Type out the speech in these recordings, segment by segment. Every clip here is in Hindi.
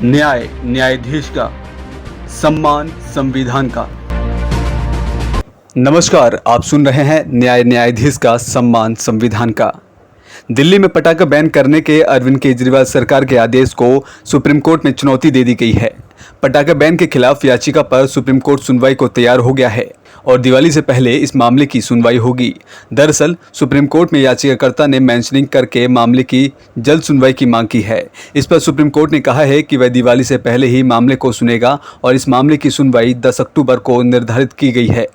न्यायाधीश का सम्मान संविधान का। नमस्कार, आप सुन रहे हैं न्यायाधीश का सम्मान संविधान का। दिल्ली में पटाखा बैन करने के अरविंद केजरीवाल सरकार के आदेश को सुप्रीम कोर्ट में चुनौती दे दी गई है। पटाखा बैन के खिलाफ याचिका पर सुप्रीम कोर्ट सुनवाई को तैयार हो गया है और दिवाली से पहले इस मामले की सुनवाई होगी। दरअसल सुप्रीम कोर्ट में याचिकाकर्ता ने मेंशनिंग करके मामले की जल्द सुनवाई की मांग की है। इस पर सुप्रीम कोर्ट ने कहा है कि वह दिवाली से पहले ही मामले को सुनेगा और इस मामले की सुनवाई 10 अक्टूबर को निर्धारित की गई है।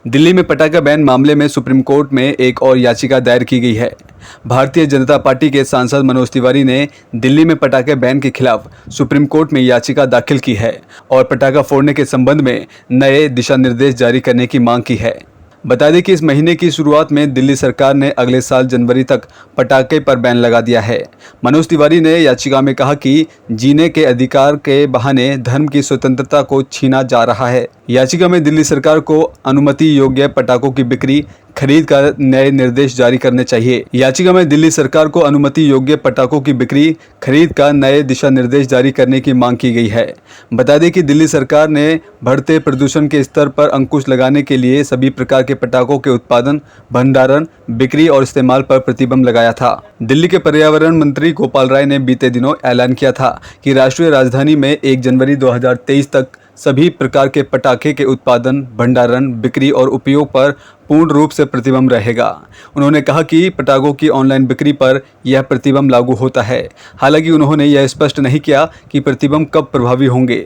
दिल्ली में पटाखा बैन मामले में सुप्रीम कोर्ट में एक और याचिका दायर की गई है। भारतीय जनता पार्टी के सांसद मनोज तिवारी ने दिल्ली में पटाखे बैन के खिलाफ सुप्रीम कोर्ट में याचिका दाखिल की है और पटाखा फोड़ने के संबंध में नए दिशा निर्देश जारी करने की मांग की है। बता दें कि इस महीने की शुरुआत में दिल्ली सरकार ने अगले साल जनवरी तक पटाखे पर बैन लगा दिया है। मनोज तिवारी ने याचिका में कहा कि जीने के अधिकार के बहाने धर्म की स्वतंत्रता को छीना जा रहा है। याचिका में दिल्ली सरकार को अनुमति योग्य पटाखों की बिक्री खरीद का नए निर्देश जारी करने चाहिए। याचिका में दिल्ली सरकार को अनुमति योग्य पटाखों की बिक्री खरीद का नए दिशा निर्देश जारी करने की मांग की गई है। बता दें कि दिल्ली सरकार ने बढ़ते प्रदूषण के स्तर पर अंकुश लगाने के लिए सभी प्रकार के पटाखों के उत्पादन, भंडारण, बिक्री और इस्तेमाल पर प्रतिबंध लगाया था। दिल्ली के पर्यावरण मंत्री गोपाल राय ने बीते दिनों ऐलान किया था कि राष्ट्रीय राजधानी में 1 जनवरी 2023 तक सभी प्रकार के पटाखे के उत्पादन, भंडारण, बिक्री और उपयोग पर पूर्ण रूप से प्रतिबंध रहेगा। उन्होंने कहा कि पटाखों की ऑनलाइन बिक्री पर यह प्रतिबंध लागू होता है। हालांकि उन्होंने यह स्पष्ट नहीं किया कि प्रतिबंध कब प्रभावी होंगे।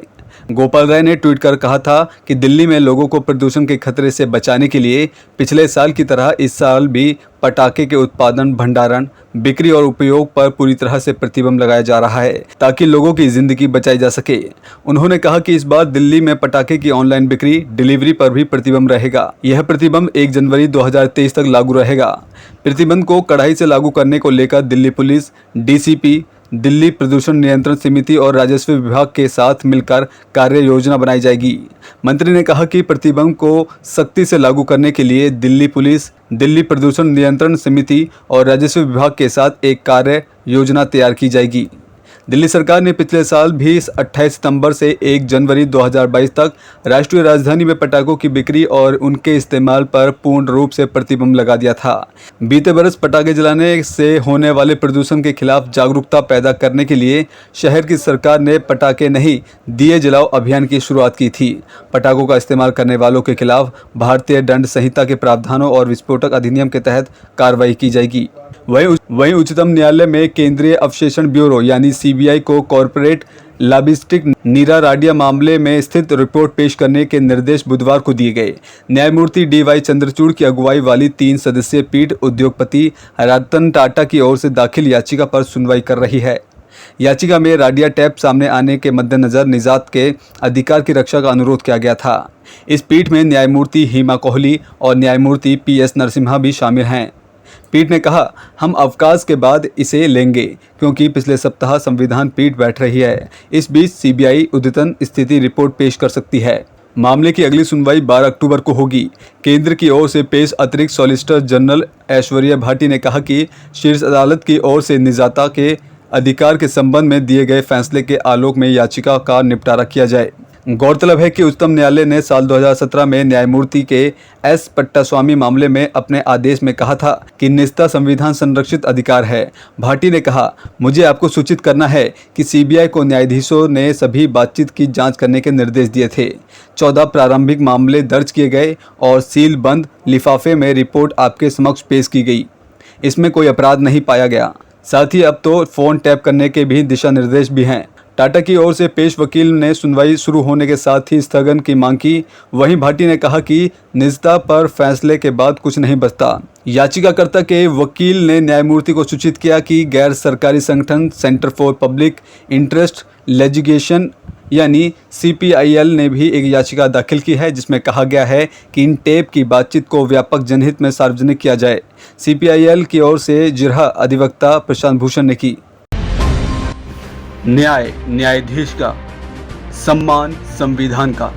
गोपाल राय ने ट्वीट कर कहा था कि दिल्ली में लोगों को प्रदूषण के खतरे से बचाने के लिए पिछले साल की तरह इस साल भी पटाखे के उत्पादन, भंडारण, बिक्री और उपयोग पर पूरी तरह से प्रतिबंध लगाया जा रहा है ताकि लोगों की जिंदगी बचाई जा सके। उन्होंने कहा कि इस बार दिल्ली में पटाखे की ऑनलाइन बिक्री, डिलीवरी पर भी प्रतिबंध रहेगा। यह प्रतिबंध 1 जनवरी 2023 तक लागू रहेगा। प्रतिबंध को कड़ाई से लागू करने को लेकर दिल्ली पुलिस, डीसीपी, दिल्ली प्रदूषण नियंत्रण समिति और राजस्व विभाग के साथ मिलकर कार्य योजना बनाई जाएगी। मंत्री ने कहा कि प्रतिबंध को सख्ती से लागू करने के लिए दिल्ली पुलिस, दिल्ली प्रदूषण नियंत्रण समिति और राजस्व विभाग के साथ एक कार्य योजना तैयार की जाएगी। दिल्ली सरकार ने पिछले साल भी 28 सितंबर से 1 जनवरी 2022 तक राष्ट्रीय राजधानी में पटाखों की बिक्री और उनके इस्तेमाल पर पूर्ण रूप से प्रतिबंध लगा दिया था। बीते बरस पटाखे जलाने से होने वाले प्रदूषण के खिलाफ जागरूकता पैदा करने के लिए शहर की सरकार ने पटाखे नहीं, दिए जलाओ अभियान की शुरुआत की थी। पटाखों का इस्तेमाल करने वालों के खिलाफ भारतीय दंड संहिता के प्रावधानों और विस्फोटक अधिनियम के तहत कार्रवाई की जाएगी। वहीं उच्चतम न्यायालय में केंद्रीय अवशेषण ब्यूरो यानी सीबीआई को कॉर्पोरेट लॉबिस्टिक नीरा राडिया मामले में स्थित रिपोर्ट पेश करने के निर्देश बुधवार को दिए गए। न्यायमूर्ति DY चंद्रचूड़ की अगुवाई वाली 3 सदस्यीय पीठ उद्योगपति रतन टाटा की ओर से दाखिल याचिका पर सुनवाई कर रही है। याचिका में राडिया टैप सामने आने के मद्देनजर निजात के अधिकार की रक्षा का अनुरोध किया गया था। इस पीठ में न्यायमूर्ति हिमा कोहली और न्यायमूर्ति PS नरसिम्हा भी शामिल हैं। पीठ ने कहा, हम अवकाश के बाद इसे लेंगे क्योंकि पिछले सप्ताह संविधान पीठ बैठ रही है। इस बीच सीबीआई अद्यतन स्थिति रिपोर्ट पेश कर सकती है। मामले की अगली सुनवाई 12 अक्टूबर को होगी। केंद्र की ओर से पेश अतिरिक्त सॉलिसिटर जनरल ऐश्वर्या भाटी ने कहा कि शीर्ष अदालत की ओर से निजाता के अधिकार के संबंध में दिए गए फैसले के आलोक में याचिका का निपटारा किया जाए। गौरतलब है कि उच्चतम न्यायालय ने साल 2017 में न्यायमूर्ति के S पट्टास्वामी मामले में अपने आदेश में कहा था कि निजता संविधान संरक्षित अधिकार है। भाटी ने कहा, मुझे आपको सूचित करना है कि सीबीआई को न्यायाधीशों ने सभी बातचीत की जांच करने के निर्देश दिए थे। 14 प्रारंभिक मामले दर्ज किए गए और सील बंद लिफाफे में रिपोर्ट आपके समक्ष पेश की गई। इसमें कोई अपराध नहीं पाया गया। साथ ही अब तो फ़ोन टैप करने के भी दिशा निर्देश भी हैं। टाटा की ओर से पेश वकील ने सुनवाई शुरू होने के साथ ही स्थगन की मांग की। वहीं भाटी ने कहा कि निजता पर फैसले के बाद कुछ नहीं बचता। याचिकाकर्ता के वकील ने न्यायमूर्ति को सूचित किया कि गैर सरकारी संगठन centre for public interest litigation यानी CPIL ने भी एक याचिका दाखिल की है जिसमें कहा गया है कि इन टेप की बातचीत को व्यापक जनहित में सार्वजनिक किया जाए। CPIL की ओर से जिरहा अधिवक्ता प्रशांत भूषण ने की। न्यायाधीश का सम्मान संविधान का।